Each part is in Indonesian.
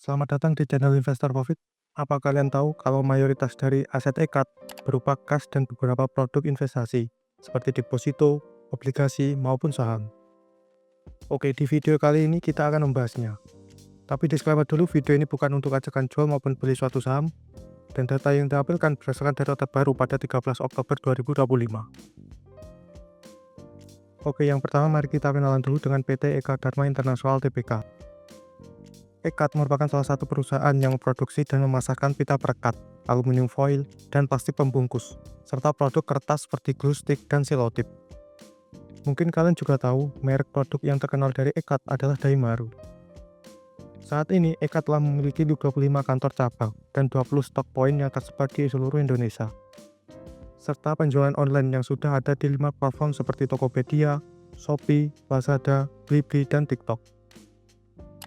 Selamat datang di channel Investor Profit. Apa kalian tahu kalau mayoritas dari aset EKAD berupa kas dan beberapa produk investasi, seperti deposito, obligasi, maupun saham? Oke, di video kali ini kita akan membahasnya. Tapi disclaimer dulu, video ini bukan untuk ajakan jual maupun beli suatu saham, dan data yang ditampilkan berdasarkan data terbaru pada 13 Oktober 2025. Oke, yang pertama mari kita kenalan dulu dengan PT Eka Dharma International Tbk. EKAD merupakan salah satu perusahaan yang memproduksi dan memasarkan pita perekat, aluminium foil, dan plastik pembungkus, serta produk kertas seperti glue stick dan selotip. Mungkin kalian juga tahu, merek produk yang terkenal dari EKAD adalah Daimaru. Saat ini, EKAD telah memiliki 25 kantor cabang dan 20 stok poin yang tersebar di seluruh Indonesia, serta penjualan online yang sudah ada di 5 platform seperti Tokopedia, Shopee, Lazada, Blibli, dan TikTok.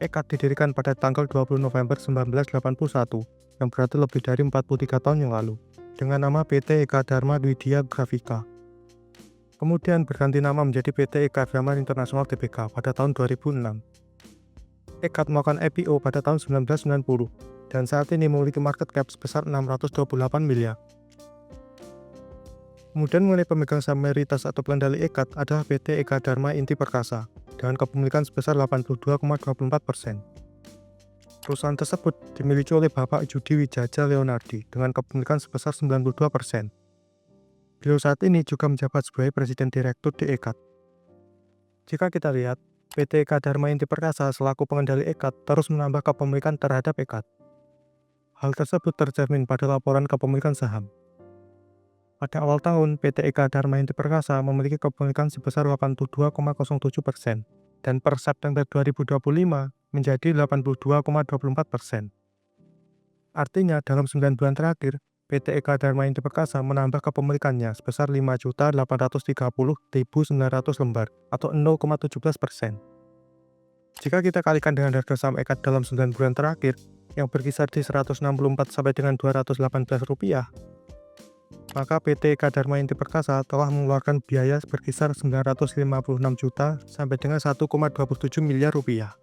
EKAD didirikan pada tanggal 20 November 1981, yang berarti lebih dari 43 tahun yang lalu, dengan nama PT Eka Dharma Widya Grafika. Kemudian berganti nama menjadi PT Eka Dharma International Tbk pada tahun 2006. EKAD melakukan IPO pada tahun 1990, dan saat ini memiliki market cap sebesar 628 miliar. Kemudian mengenai pemegang saham mayoritas atau pengendali EKAD adalah PT Eka Dharma Inti Perkasa, dengan kepemilikan sebesar 82,24%. Perusahaan tersebut dimiliki oleh Bapak Judi Wijaja Leonardi dengan kepemilikan sebesar 92%. Beliau saat ini juga menjabat sebagai Presiden Direktur di EKAD. Jika kita lihat, PT Eka Dharma Inti Perkasa selaku pengendali EKAD terus menambah kepemilikan terhadap EKAD. Hal tersebut tercermin pada laporan kepemilikan saham. Pada awal tahun, PT Eka Dharma Inti Perkasa memiliki kepemilikan sebesar 82,07%, dan per September 2025 menjadi 82,24%. Artinya, dalam 9 bulan terakhir, PT Eka Dharma Inti Perkasa menambah kepemilikannya sebesar 5.830.900 lembar, atau 0,17%. Jika kita kalikan dengan harga saham EKAD dalam 9 bulan terakhir, yang berkisar di 164 sampai dengan 218 rupiah, maka PT Eka Dharma Inti Perkasa telah mengeluarkan biaya berkisar 956 juta sampai dengan 1,27 miliar rupiah.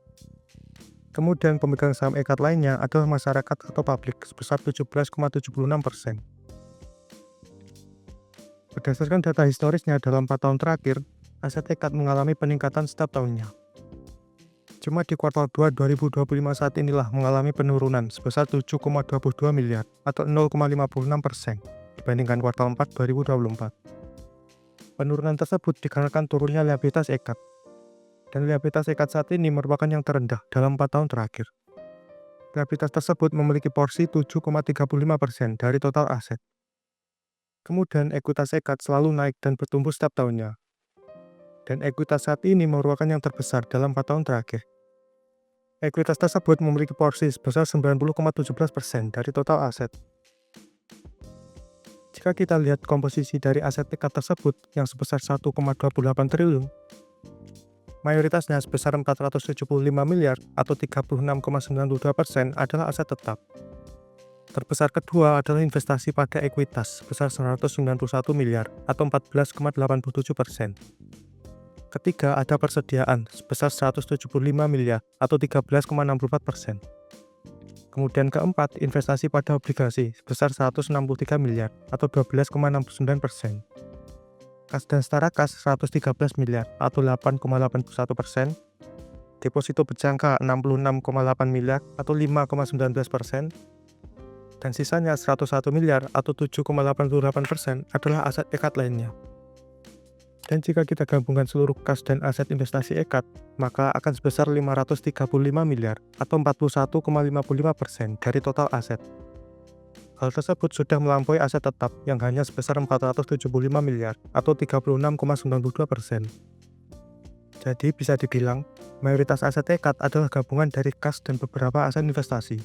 Kemudian pemegang saham EKAD lainnya adalah masyarakat atau publik sebesar 17,76%. Berdasarkan data historisnya dalam 4 tahun terakhir, aset EKAD mengalami peningkatan setiap tahunnya. Cuma di kuartal 2 2025 saat inilah mengalami penurunan sebesar 7,22 miliar atau 0,56% dibandingkan kuartal 4 2024. Penurunan tersebut dikarenakan turunnya liabilitas EKAD. Dan liabilitas EKAD saat ini merupakan yang terendah dalam 4 tahun terakhir. Liabilitas tersebut memiliki porsi 7,35% dari total aset. Kemudian ekuitas EKAD selalu naik dan bertumbuh setiap tahunnya. Dan ekuitas saat ini merupakan yang terbesar dalam 4 tahun terakhir. Ekuitas tersebut memiliki porsi sebesar 90,17% dari total aset. Jika kita lihat komposisi dari aset EKAD tersebut yang sebesar 1,28 triliun, mayoritasnya sebesar 475 miliar atau 36,92% adalah aset tetap. Terbesar kedua adalah investasi pada ekuitas sebesar 191 miliar atau 14,87%. Ketiga ada persediaan sebesar 175 miliar atau 13,64%. Kemudian keempat, investasi pada obligasi sebesar 163 miliar atau 12,69%. Kas dan setara kas 113 miliar atau 8,81%. Deposito berjangka 66,8 miliar atau 5,19%. Dan sisanya 101 miliar atau 7,88% adalah aset EKAD lainnya. Dan jika kita gabungkan seluruh kas dan aset investasi EKAD, maka akan sebesar 535 miliar atau 41,55% dari total aset. Hal tersebut sudah melampaui aset tetap yang hanya sebesar 475 miliar atau 36,92%. Jadi bisa dibilang, mayoritas aset EKAD adalah gabungan dari kas dan beberapa aset investasi.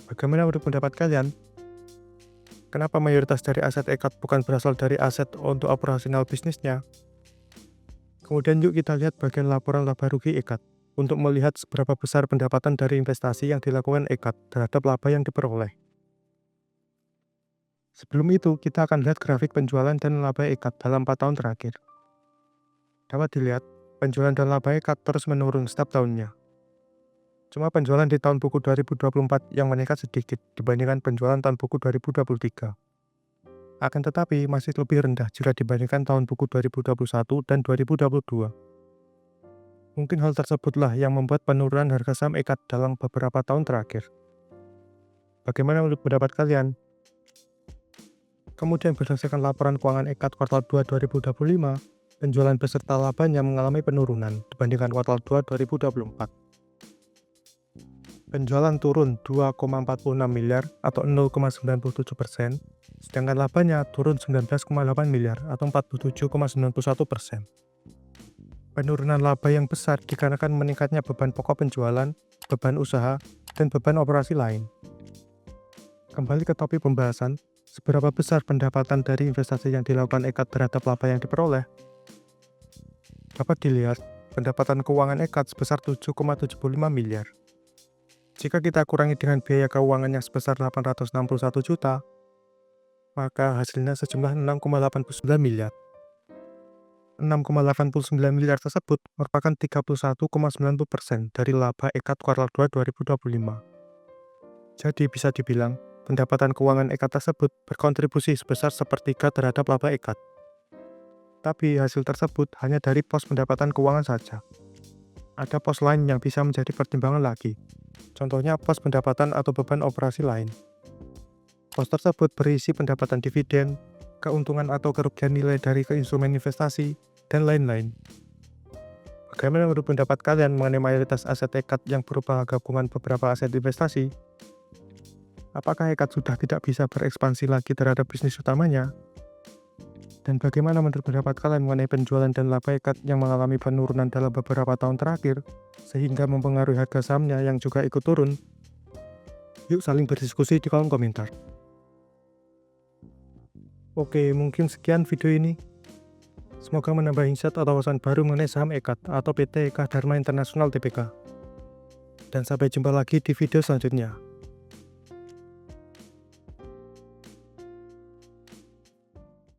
Bagaimana menurut pendapat kalian? Kenapa mayoritas dari aset EKAD bukan berasal dari aset untuk operasional bisnisnya? Kemudian yuk kita lihat bagian laporan laba rugi EKAD untuk melihat seberapa besar pendapatan dari investasi yang dilakukan EKAD terhadap laba yang diperoleh. Sebelum itu, kita akan lihat grafik penjualan dan laba EKAD dalam 4 tahun terakhir. Dapat dilihat, penjualan dan laba EKAD terus menurun setiap tahunnya. Cuma penjualan di tahun buku 2024 yang meningkat sedikit dibandingkan penjualan tahun buku 2023. Akan tetapi masih lebih rendah jika dibandingkan tahun buku 2021 dan 2022. Mungkin hal tersebutlah yang membuat penurunan harga saham EKAD dalam beberapa tahun terakhir. Bagaimana menurut pendapat kalian? Kemudian berdasarkan laporan keuangan EKAD kuartal 2 2025, penjualan beserta labanya mengalami penurunan dibandingkan kuartal 2 2024. Penjualan turun 2,46 miliar atau 0,97%, sedangkan labanya turun 19,8 miliar atau 47,91%. Penurunan laba yang besar dikarenakan meningkatnya beban pokok penjualan, beban usaha, dan beban operasi lain. Kembali ke topik pembahasan, seberapa besar pendapatan dari investasi yang dilakukan EKAD terhadap laba yang diperoleh? Dapat dilihat, pendapatan keuangan EKAD sebesar 7,75 miliar. Jika kita kurangi dengan biaya keuangan yang sebesar 861 juta, maka hasilnya sejumlah 6,89 miliar. 6,89 miliar tersebut merupakan 31,90% dari laba EKAD kuartal 2 2025. Jadi bisa dibilang, pendapatan keuangan EKAD tersebut berkontribusi sebesar sepertiga terhadap laba EKAD. Tapi hasil tersebut hanya dari pos pendapatan keuangan saja. Ada pos lain yang bisa menjadi pertimbangan lagi. Contohnya pos pendapatan atau beban operasi lain. Pos tersebut berisi pendapatan dividen, keuntungan atau kerugian nilai dari instrumen investasi, dan lain-lain. Bagaimana menurut pendapat kalian mengenai mayoritas aset EKAD yang berupa gabungan beberapa aset investasi? Apakah EKAD sudah tidak bisa berekspansi lagi terhadap bisnis utamanya? Dan bagaimana menurut pendapat kalian mengenai penjualan dan laba EKAD yang mengalami penurunan dalam beberapa tahun terakhir, sehingga mempengaruhi harga sahamnya yang juga ikut turun? Yuk saling berdiskusi di kolom komentar. Oke, mungkin sekian video ini. Semoga menambah insight atau wawasan baru mengenai saham EKAD atau PT Eka Dharma International Tbk. Dan sampai jumpa lagi di video selanjutnya.